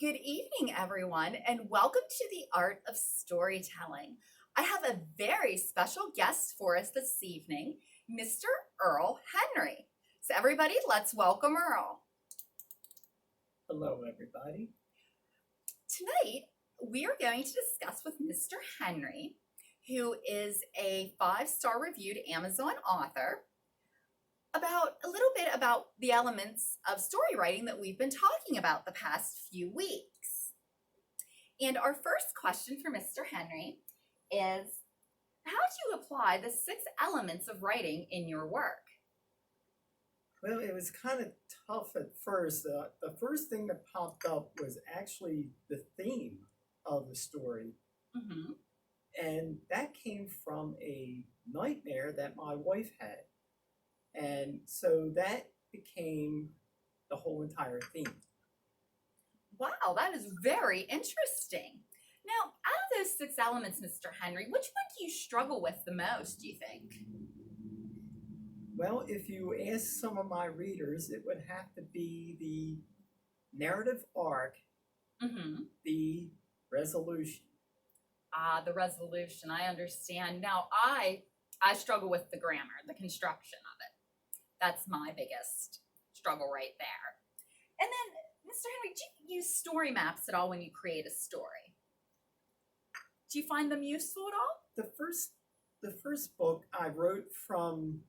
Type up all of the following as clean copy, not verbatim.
Good evening, everyone, and welcome to the Art of Storytelling. I have a very special guest for us this evening, Mr. Earl Henry. So, everybody, let's welcome Earl. Hello, everybody. Tonight, we are going to discuss with Mr. Henry, who is a 5-star reviewed Amazon author, about a little bit about the elements of story writing that we've been talking about the past few weeks. And our first question for Mr. Henry is, how do you apply the 6 elements of writing in your work? Well, it was kind of tough at first. The first thing that popped up was actually the theme of the story. Mm-hmm. And that came from a nightmare that my wife had. And so that became the whole entire theme. Wow, that is very interesting. Now, out of those 6 elements, Mr. Henry, which one do you struggle with the most, do you think? Well, if you ask some of my readers, it would have to be the narrative arc, Mm-hmm. the resolution. The resolution, I understand. Now, I struggle with the grammar, the construction of it. That's my biggest struggle right there. And then, Mr. Henry, do you use story maps at all when you create a story? Do you find them useful at all? The first book I wrote from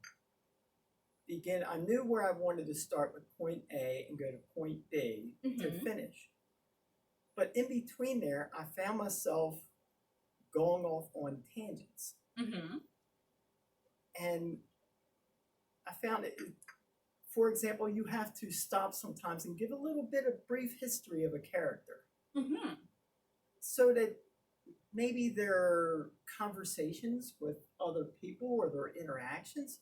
begin. I knew where I wanted to start with point A and go to point B to finish. But in between there, I found myself going off on tangents. Mm-hmm. And I found it, for example, you have to stop sometimes and give a little bit of brief history of a character. Mm-hmm. So that maybe their conversations with other people or their interactions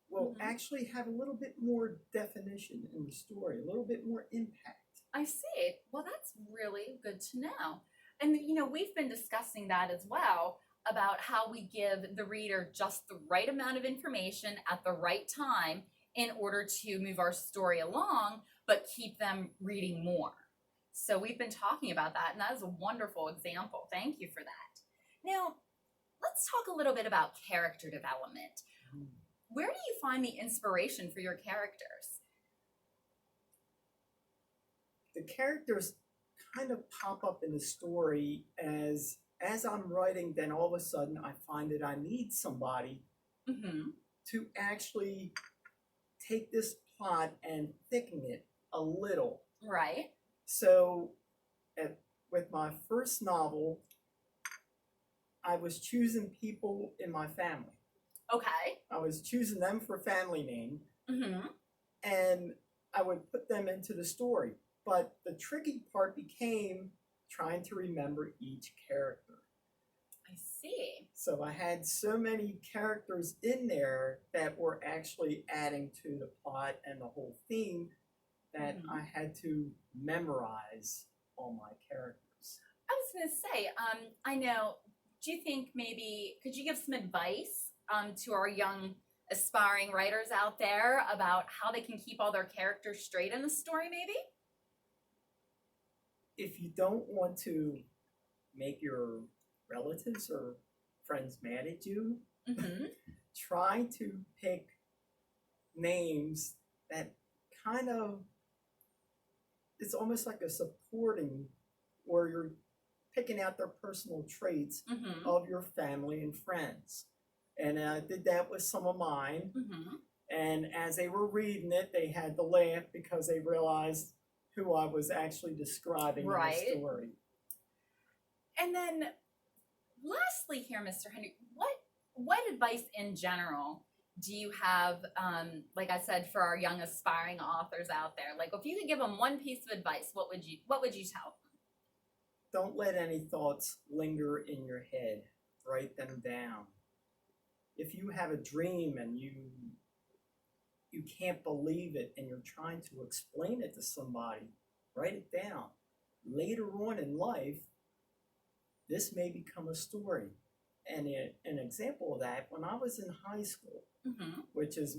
will actually have a little bit more definition in the story, a little bit more impact. I see. Well, that's really good to know. And, we've been discussing that as well, about how we give the reader just the right amount of information at the right time in order to move our story along, but keep them reading more. So we've been talking about that, and that is a wonderful example. Thank you for that. Now, let's talk a little bit about character development. Where do you find the inspiration for your characters? The characters kind of pop up in the story as I'm writing, then all of a sudden I find that I need somebody to actually take this plot and thicken it a little. Right. So with my first novel, I was choosing people in my family. Okay. I was choosing them for family name, Mm-hmm. and I would put them into the story. But the tricky part became trying to remember each character. I see. So I had so many characters in there that were actually adding to the plot and the whole theme that I had to memorize all my characters. I was going to say, I know, do you think maybe, could you give some advice to our young aspiring writers out there about how they can keep all their characters straight in the story, maybe? If you don't want to make your relatives or friends mad at you, try to pick names that kind of, it's almost like a supporting, where you're picking out their personal traits of your family and friends. And I did that with some of mine. And as they were reading it, they had to laugh because they realized who I was actually describing in the story. And then, lastly here, Mr. Henry, what advice in general do you have, like I said, for our young aspiring authors out there? Like, if you could give them one piece of advice, what would you tell them? Don't let any thoughts linger in your head. Write them down. If you have a dream and you can't believe it and you're trying to explain it to somebody, write it down. Later on in life, this may become a story. And an example of that, when I was in high school, which is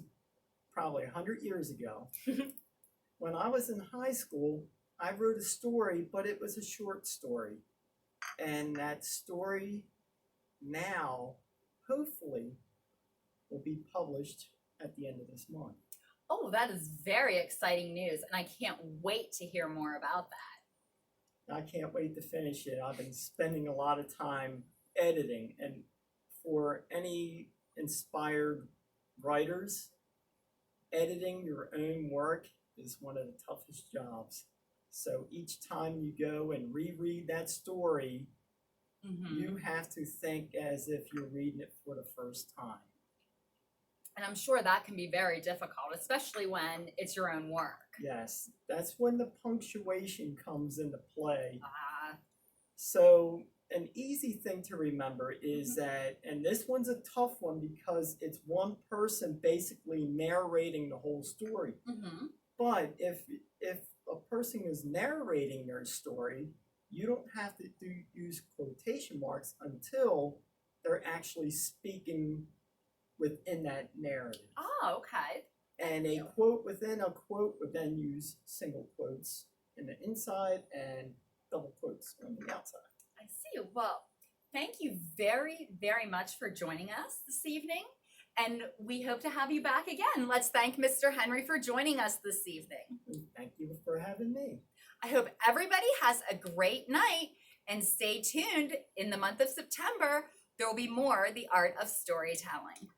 probably 100 years ago, when I was in high school, I wrote a story, but it was a short story. And that story now, hopefully, will be published at the end of this month. Oh, that is very exciting news, and I can't wait to hear more about that. I can't wait to finish it. I've been spending a lot of time editing, and for any inspired writers, editing your own work is one of the toughest jobs. So each time you go and reread that story, you have to think as if you're reading it for the first time. And I'm sure that can be very difficult, especially when it's your own work. Yes, that's when the punctuation comes into play. Ah, So an easy thing to remember is that, and this one's a tough one because it's one person basically narrating the whole story. But if a person is narrating their story, you don't have to use quotation marks until they're actually speaking within that narrative. Oh, okay. And a quote within a quote would then use single quotes in the inside and double quotes on the outside. I see. Well, thank you very, very much for joining us this evening. And we hope to have you back again. Let's thank Mr. Henry for joining us this evening. Thank you for having me. I hope everybody has a great night and stay tuned. In the month of September, there will be more The Art of Storytelling.